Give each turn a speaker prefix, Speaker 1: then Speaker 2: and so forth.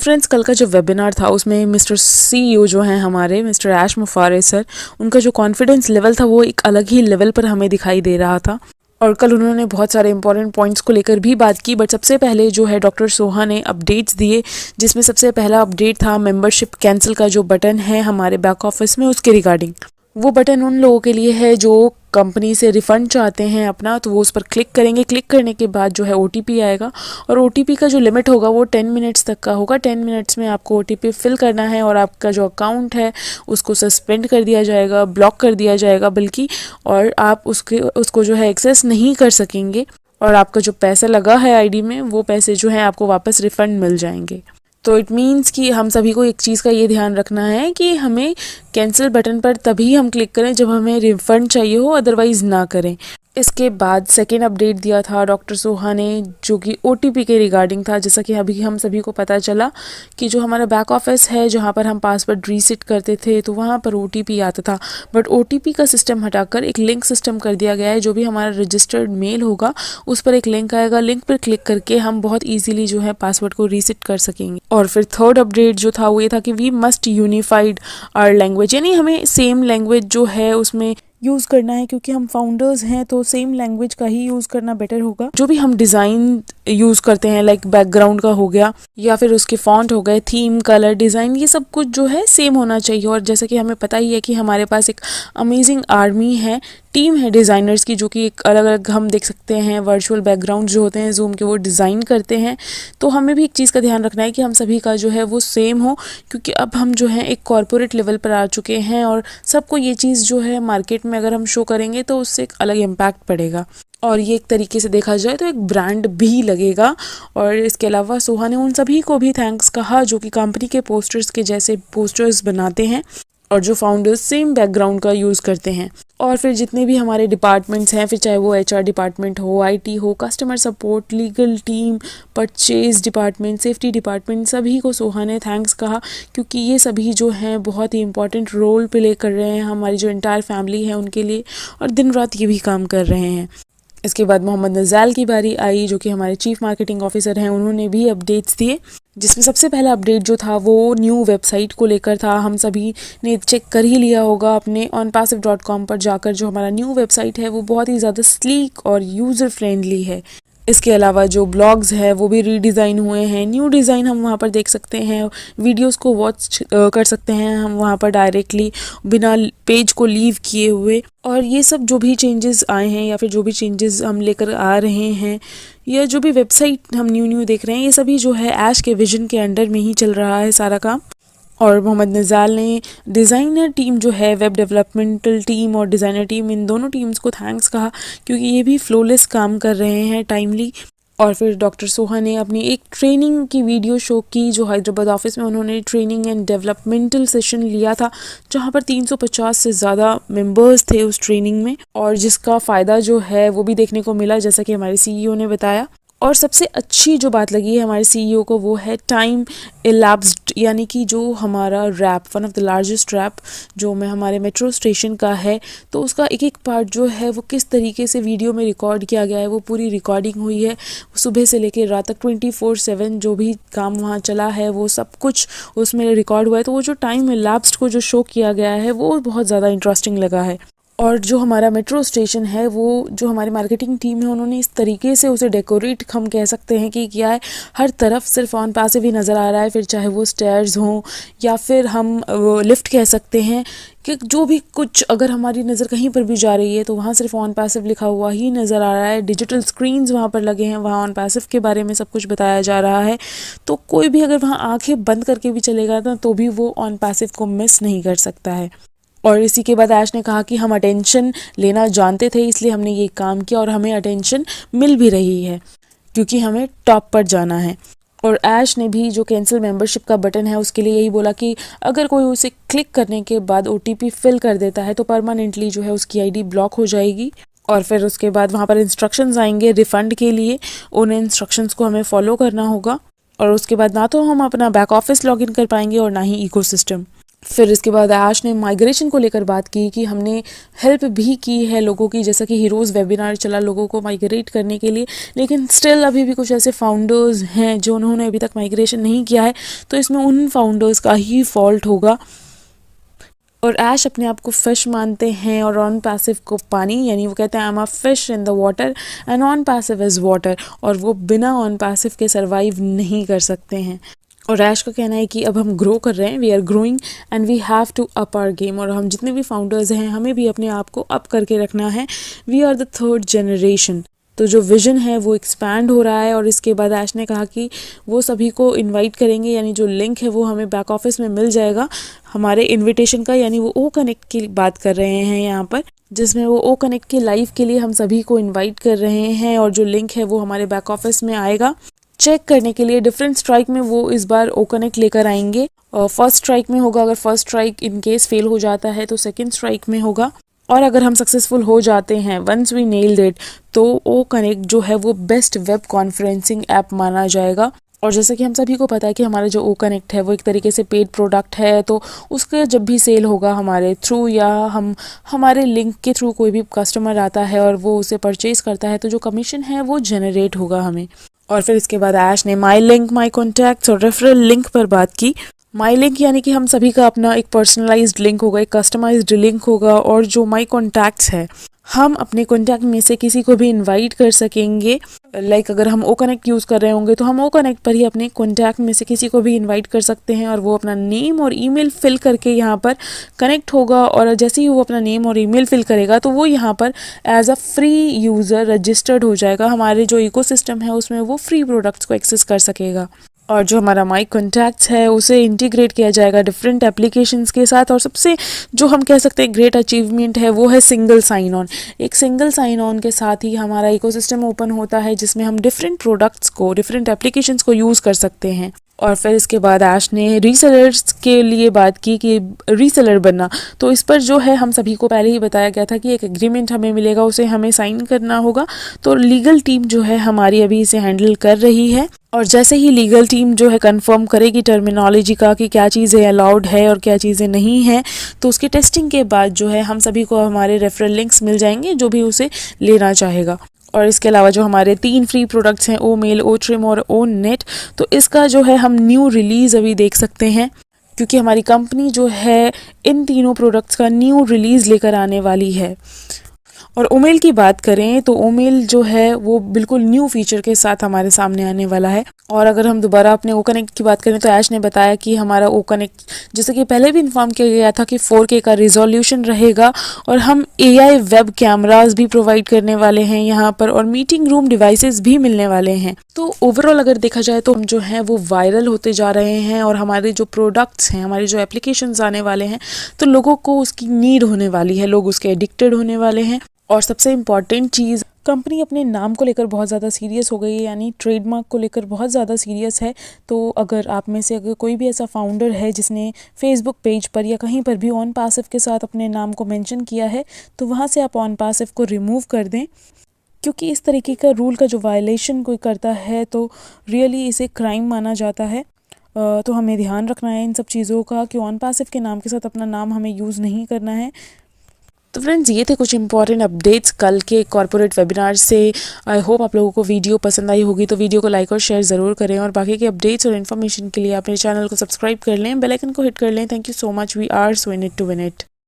Speaker 1: Friends, कल का जो वेबिनार था उसमें मिस्टर सीईओ जो हैं हमारे मिस्टर ऐश मुफारे सर, उनका जो कॉन्फिडेंस लेवल था वो एक अलग ही लेवल पर हमें दिखाई दे रहा था। और कल उन्होंने बहुत सारे इंपॉर्टेंट पॉइंट्स को लेकर भी बात की, बट सबसे पहले जो है डॉक्टर सोहा ने अपडेट्स दिए, जिसमें सबसे पहला अपडेट था मेंबरशिप कैंसिल का जो बटन है हमारे बैक ऑफिस में उसके रिगार्डिंग। वो बटन उन लोगों के लिए है जो कंपनी से रिफ़ंड चाहते हैं अपना, तो वो उस पर क्लिक करेंगे। क्लिक करने के बाद जो है OTP आएगा और OTP का जो लिमिट होगा वो 10 मिनट्स तक का होगा। 10 मिनट्स में आपको OTP फिल करना है और आपका जो अकाउंट है उसको सस्पेंड कर दिया जाएगा, ब्लॉक कर दिया जाएगा बल्कि, और आप उसको जो है एक्सेस नहीं कर सकेंगे और आपका जो पैसा लगा है ID में वो पैसे जो है आपको वापस रिफ़ंड मिल जाएंगे। तो इट मीन्स कि हम सभी को एक चीज़ का ये ध्यान रखना है कि हमें कैंसिल बटन पर तभी हम क्लिक करें जब हमें रिफ़ंड चाहिए हो, अदरवाइज़ ना करें। इसके बाद सेकेंड अपडेट दिया था डॉक्टर सोहा ने, जो कि OTP के रिगार्डिंग था। जैसा कि अभी हम सभी को पता चला कि जो हमारा बैक ऑफिस है जहाँ पर हम पासवर्ड रीसेट करते थे तो वहाँ पर OTP आता था, बट OTP का सिस्टम हटाकर एक लिंक सिस्टम कर दिया गया है। जो भी हमारा रजिस्टर्ड मेल होगा उस पर एक लिंक आएगा, लिंक पर क्लिक करके हम बहुत ईजिली जो है पासवर्ड को रीसेट कर सकेंगे। और फिर थर्ड अपडेट जो था वो ये था कि we must unified our language, यानी हमें सेम लैंग्वेज जो है उसमें यूज़ करना है, क्योंकि हम फाउंडर्स हैं तो सेम लैंग्वेज का ही यूज़ करना बेटर होगा। जो भी हम डिज़ाइन यूज़ करते हैं लाइक बैकग्राउंड का हो गया या फिर उसके फॉन्ट हो गए, थीम, कलर, डिज़ाइन, ये सब कुछ जो है सेम होना चाहिए। और जैसे कि हमें पता ही है कि हमारे पास एक अमेजिंग आर्मी है, टीम है डिज़ाइनर्स की, जो कि एक अलग अलग हम देख सकते हैं वर्चुअल बैकग्राउंड जो होते हैं जूम के वो डिज़ाइन करते हैं। तो हमें भी एक चीज़ का ध्यान रखना है कि हम सभी का जो है वो सेम हो, क्योंकि अब हम जो है एक कॉर्पोरेट लेवल पर आ चुके हैं और सबको ये चीज़ जो है मार्केट में अगर हम शो करेंगे तो उससे एक अलग इम्पैक्ट पड़ेगा और ये एक तरीके से देखा जाए तो एक ब्रांड भी लगेगा। और इसके अलावा सोहा ने उन सभी को भी थैंक्स कहा जो कि कंपनी के पोस्टर्स के जैसे पोस्टर्स बनाते हैं और जो फाउंडर्स सेम बैकग्राउंड का यूज़ करते हैं। और फिर जितने भी हमारे डिपार्टमेंट्स हैं, फिर चाहे वो HR डिपार्टमेंट हो, IT हो, customer support, legal team, purchase department, safety department, सभी को सोहा ने थैंक्स कहा, क्योंकि ये सभी जो हैं बहुत ही इंपॉर्टेंट रोल प्ले कर रहे हैं हमारी जो एंटायर फैमिली है उनके लिए, और दिन रात ये भी काम कर रहे हैं। इसके बाद मोहम्मद नज़ाल की बारी आई, जो कि हमारे चीफ मार्केटिंग ऑफिसर हैं। उन्होंने भी अपडेट्स दिए, जिसमें सबसे पहला अपडेट जो था वो न्यू वेबसाइट को लेकर था। हम सभी ने चेक कर ही लिया होगा अपने onpassive.com पर जाकर, जो हमारा न्यू वेबसाइट है वो बहुत ही ज़्यादा स्लीक और यूज़र फ्रेंडली है। इसके अलावा जो ब्लॉग्स है वो भी रीडिज़ाइन हुए हैं, न्यू डिज़ाइन हम वहाँ पर देख सकते हैं, वीडियोस को वॉच कर सकते हैं हम वहाँ पर डायरेक्टली बिना पेज को लीव किए हुए। और ये सब जो भी चेंजेस आए हैं या फिर जो भी चेंजेस हम लेकर आ रहे हैं या जो भी वेबसाइट हम न्यू देख रहे हैं, ये सभी जो है ऐश के विजन के अंडर में ही चल रहा है सारा काम। और मोहम्मद नज़ाल ने डिज़ाइनर टीम जो है, वेब डेवलपमेंटल टीम और डिज़ाइनर टीम, इन दोनों टीम्स को थैंक्स कहा, क्योंकि ये भी फ्लोलेस काम कर रहे हैं टाइमली। और फिर डॉक्टर सोहा ने अपनी एक ट्रेनिंग की वीडियो शो की, जो हैदराबाद ऑफिस में उन्होंने ट्रेनिंग एंड डेवलपमेंटल सेशन लिया था, जहाँ पर 350 से ज़्यादा मेंबर्स थे उस ट्रेनिंग में, और जिसका फ़ायदा जो है वो भी देखने को मिला, जैसा कि हमारे CEO ने बताया। और सबसे अच्छी जो बात लगी है हमारे CEO को वो है टाइम elapsed, यानी कि जो हमारा rap, one of the largest rap जो में हमारे मेट्रो स्टेशन का है, तो उसका एक एक पार्ट जो है वो किस तरीके से वीडियो में रिकॉर्ड किया गया है, वो पूरी रिकॉर्डिंग हुई है। सुबह से लेकर रात तक 24/7 जो भी काम वहाँ चला है वो सब कुछ उसमें रिकॉर्ड हुआ है। तो वो जो टाइम elapsed को जो शो किया गया है वो बहुत ज़्यादा इंटरेस्टिंग लगा है। और जो हमारा मेट्रो स्टेशन है वो जो हमारी मार्केटिंग टीम है उन्होंने इस तरीके से उसे डेकोरेट हम कह सकते हैं कि किया है, हर तरफ सिर्फ OnPassive ही नज़र आ रहा है। फिर चाहे वो स्टेयर्स हों या फिर हम लिफ्ट कह सकते हैं, कि जो भी कुछ अगर हमारी नज़र कहीं पर भी जा रही है तो वहाँ सिर्फ OnPassive लिखा हुआ ही नज़र आ रहा है। डिजिटल स्क्रीन्स वहाँ पर लगे हैं, वहाँ OnPassive के बारे में सब कुछ बताया जा रहा है। तो कोई भी अगर वहाँ आँखें बंद करके भी चलेगा ना तो भी वो OnPassive को मिस नहीं कर सकता है। और इसी के बाद ऐश ने कहा कि हम अटेंशन लेना जानते थे, इसलिए हमने ये काम किया और हमें अटेंशन मिल भी रही है, क्योंकि हमें टॉप पर जाना है। और ऐश ने भी जो कैंसिल मेंबरशिप का बटन है उसके लिए यही बोला कि अगर कोई उसे क्लिक करने के बाद OTP फिल कर देता है तो परमानेंटली जो है उसकी ID ब्लॉक हो जाएगी। और फिर उसके बाद वहाँ पर इंस्ट्रक्शंस आएंगे रिफ़ंड के लिए, उन इंस्ट्रक्शंस को हमें फॉलो करना होगा। और उसके बाद ना तो हम अपना बैक ऑफिस लॉगिन कर पाएंगे और ना ही इकोसिस्टम। फिर इसके बाद ऐश ने माइग्रेशन को लेकर बात की कि हमने हेल्प भी की है लोगों की, जैसा कि हीरोज़ वेबिनार चला लोगों को माइग्रेट करने के लिए, लेकिन स्टिल अभी भी कुछ ऐसे फाउंडर्स हैं जो उन्होंने अभी तक माइग्रेशन नहीं किया है, तो इसमें उन फाउंडर्स का ही फॉल्ट होगा। और ऐश अपने आप को फ़िश मानते हैं और ऑन पैसिव को पानी, यानी वो कहते हैं I am a fish in the water and on passive is water, और वो बिना ऑन पैसिव के सर्वाइव नहीं कर सकते हैं। और ऐश का कहना है कि अब हम ग्रो कर रहे हैं, we are growing and we have to up our game, और हम जितने भी फाउंडर्स हैं हमें भी अपने आप को अप करके रखना है। We are the third generation. तो जो विज़न है वो एक्सपैंड हो रहा है। और इसके बाद ऐश ने कहा कि वो सभी को इनवाइट करेंगे, यानी जो लिंक है वो हमें बैक ऑफिस में मिल जाएगा हमारे इनविटेशन का, यानी वो ओ कनेक्ट की बात कर रहे हैं यहाँ पर, जिसमें वो ओ कनेक्ट के लाइव के लिए हम सभी को इनवाइट कर रहे हैं, और जो लिंक है वो हमारे बैक ऑफिस में आएगा चेक करने के लिए। डिफरेंट स्ट्राइक में वो इस बार ओ कनेक्ट लेकर आएंगे। फर्स्ट स्ट्राइक में होगा, अगर first strike in case fail हो जाता है तो सेकंड स्ट्राइक में होगा, और अगर हम सक्सेसफुल हो जाते हैं वंस वी नेल्ड इट तो ओ कनेक्ट जो है वो बेस्ट वेब कॉन्फ्रेंसिंग ऐप माना जाएगा। और जैसे कि हम सभी को पता है कि हमारा जो ओ कनेक्ट है वो एक तरीके से पेड प्रोडक्ट है, तो उसका जब भी सेल होगा हमारे थ्रू या हम हमारे लिंक के थ्रू कोई भी कस्टमर आता है और वो उसे परचेज करता है, तो जो कमीशन है वो जनरेट होगा हमें। और फिर इसके बाद ऐश ने माई लिंक, माई कॉन्टैक्ट्स और रेफरल लिंक पर बात की। माई लिंक यानी कि हम सभी का अपना एक पर्सनलाइज्ड लिंक होगा, एक कस्टमाइज्ड लिंक होगा, और जो माई कॉन्टैक्ट्स है हम अपने कॉन्टैक्ट में से किसी को भी इनवाइट कर सकेंगे। लाइक अगर हम ओ कनेक्ट यूज़ कर रहे होंगे तो हम ओ कनेक्ट पर ही अपने कॉन्टैक्ट में से किसी को भी इनवाइट कर सकते हैं, और वो अपना नेम और ईमेल फिल करके यहाँ पर कनेक्ट होगा। और जैसे ही वो अपना नेम और ईमेल फिल करेगा तो वो यहाँ पर as a free user registered हो जाएगा। हमारे जो इकोसिस्टम है उसमें वो फ्री प्रोडक्ट्स को एक्सेस कर सकेगा। और जो हमारा माई कॉन्टैक्ट्स है उसे इंटीग्रेट किया जाएगा डिफरेंट एप्लीकेशंस के साथ। और सबसे जो हम कह सकते हैं ग्रेट अचीवमेंट है वो है सिंगल साइन ऑन। एक सिंगल साइन ऑन के साथ ही हमारा इकोसिस्टम ओपन होता है जिसमें हम डिफरेंट प्रोडक्ट्स को, डिफरेंट एप्लीकेशंस को यूज़ कर सकते हैं। और फिर इसके बाद ऐश ने रीसेलर्स के लिए बात की कि रीसेलर बनना, तो इस पर जो है हम सभी को पहले ही बताया गया था कि एक एग्रीमेंट हमें मिलेगा, उसे हमें साइन करना होगा। तो लीगल टीम जो है हमारी अभी इसे हैंडल कर रही है, और जैसे ही लीगल टीम जो है कंफर्म करेगी टर्मिनोलॉजी का कि क्या चीज़ें अलाउड है और क्या चीज़ें नहीं हैं, तो उसकी टेस्टिंग के बाद जो है हम सभी को हमारे रेफरल लिंक्स मिल जाएंगे जो भी उसे लेना चाहेगा। और इसके अलावा जो हमारे 3 फ्री प्रोडक्ट्स हैं, ओ मेल, ओ ट्रिम और ओ नेट, तो इसका जो है हम न्यू रिलीज़ अभी देख सकते हैं, क्योंकि हमारी कंपनी जो है इन तीनों प्रोडक्ट्स का न्यू रिलीज़ लेकर आने वाली है। और ओमेल की बात करें तो ओमेल जो है वो बिल्कुल न्यू फीचर के साथ हमारे सामने आने वाला है। और अगर हम दोबारा अपने ओ कनेक्ट की बात करें तो ऐश ने बताया कि हमारा ओ कनेक्ट, जैसे कि पहले भी इन्फॉर्म किया गया था, कि 4K का रिजोल्यूशन रहेगा, और हम AI वेब कैमरास भी प्रोवाइड करने वाले हैं यहाँ पर, और मीटिंग रूम डिवाइसेस भी मिलने वाले हैं। तो ओवरऑल अगर देखा जाए तो हम जो हैं वो वायरल होते जा रहे हैं, और हमारे जो प्रोडक्ट्स हैं, हमारे जो एप्लीकेशंस आने वाले हैं, तो लोगों को उसकी नीड होने वाली है, लोग उसके एडिक्टेड होने वाले हैं। और सबसे इम्पॉर्टेंट चीज़, कंपनी अपने नाम को लेकर बहुत ज़्यादा सीरियस हो गई है, यानी ट्रेडमार्क को लेकर बहुत ज़्यादा सीरियस है। तो अगर आप में से अगर कोई भी ऐसा फाउंडर है जिसने फेसबुक पेज पर या कहीं पर भी ऑन पैसिव के साथ अपने नाम को मेंशन किया है, तो वहाँ से आप ऑन पैसिव को रिमूव कर दें, क्योंकि इस तरीके का रूल का जो वायलेशन कोई करता है तो रियली इसे क्राइम माना जाता है। तो हमें ध्यान रखना है इन सब चीज़ों का कि ऑन पैसिव के नाम के साथ अपना नाम हमें यूज़ नहीं करना है। तो फ्रेंड्स, ये थे कुछ इंपॉर्टेंट अपडेट्स कल के कॉर्पोरेट वेबिनार से। आई होप आप लोगों को वीडियो पसंद आई होगी, तो वीडियो को लाइक और शेयर ज़रूर करें, और बाकी के अपडेट्स और इन्फॉर्मेशन के लिए अपने चैनल को सब्सक्राइब कर लें, बेल आइकन को हिट कर लें। Thank you so much, we are so in it to win it.